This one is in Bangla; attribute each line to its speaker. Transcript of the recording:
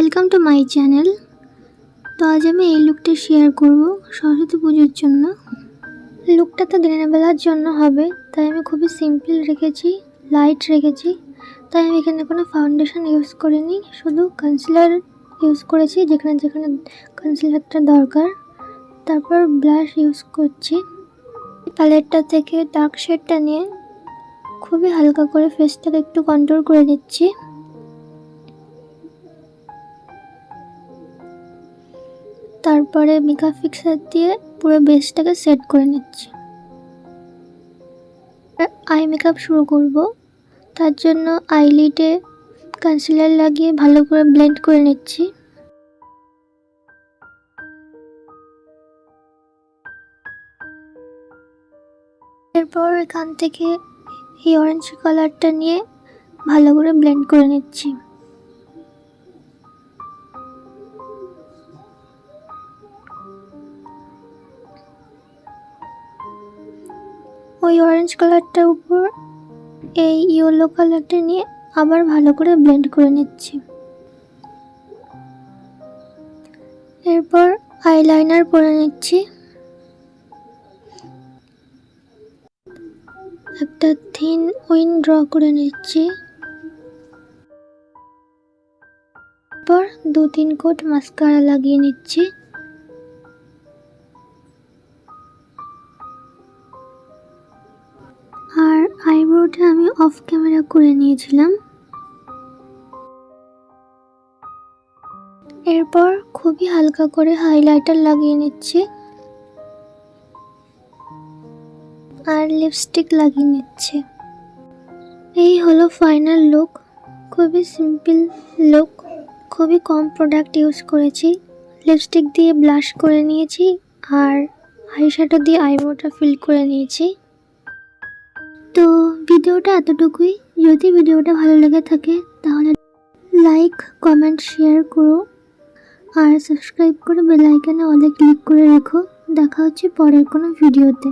Speaker 1: Welcome to my channel. তো আজ আমি এই লুকটা শেয়ার করব সরস্বতী পুজোর জন্য। লুকটা তো দিনের বেলার জন্য হবে, তাই আমি খুবই সিম্পল রেখেছি, লাইট রেখেছি। তাই আমি এখানে কোনো ফাউন্ডেশন ইউজ করিনি, শুধু কনসিলার ইউজ করেছি যেখানে যেখানে কনসিলারটা দরকার। তারপর ব্লাশ ইউজ করছি। প্যালেটটা থেকে ডার্ক শেডটা নিয়ে খুবই হালকা করে ফেসটাকে একটু কন্ট্রোল করে নিচ্ছি। তারপরে মেকআপ ফিক্সার দিয়ে পুরো বেসটাকে সেট করে নিচ্ছি। আই মেকআপ শুরু করব, তার জন্য আইলিডে কনসিলার লাগিয়ে ভালো করে ব্লেন্ড করে নিচ্ছি। এরপর এখান থেকে এই অরেঞ্জ কালারটা নিয়ে ভালো করে ব্লেন্ড করে নিচ্ছি। ওই অরেঞ্জ কালারটার উপর এই ইয়েলো কালারটা নিয়ে আবার ভালো করে ব্লেন্ড করে নিচ্ছি। এরপর আইলাইনার পরে নিচ্ছি। একটা থিন উইং ড্র করে নিচ্ছি। এরপর 2-3 কোট মাস্কারা লাগিয়ে নিচ্ছি। আর আইব্রোটা আমি অফ ক্যামেরা করে নিয়েছিলাম। এরপর খুবই হালকা করে হাইলাইটার লাগিয়ে নিচ্ছি আর লিপস্টিক লাগিয়ে নিচ্ছি। এই হলো ফাইনাল লুক। খুবই সিম্পল লুক, খুবই কম প্রোডাক্ট ইউজ করেছি। লিপস্টিক দিয়ে ব্লাশ করে নিয়েছি আর আইশ্যাডো দিয়ে আইব্রোটা ফিল করে নিয়েছি। তো ভিডিওটা এতটুকুই। যদি ভিডিওটা ভালো লেগে থাকে তাহলে লাইক, কমেন্ট, শেয়ার করো আর সাবস্ক্রাইব করে বেল আইকনে অলে ক্লিক করে রেখো। দেখা হচ্ছে পরের কোনো ভিডিওতে।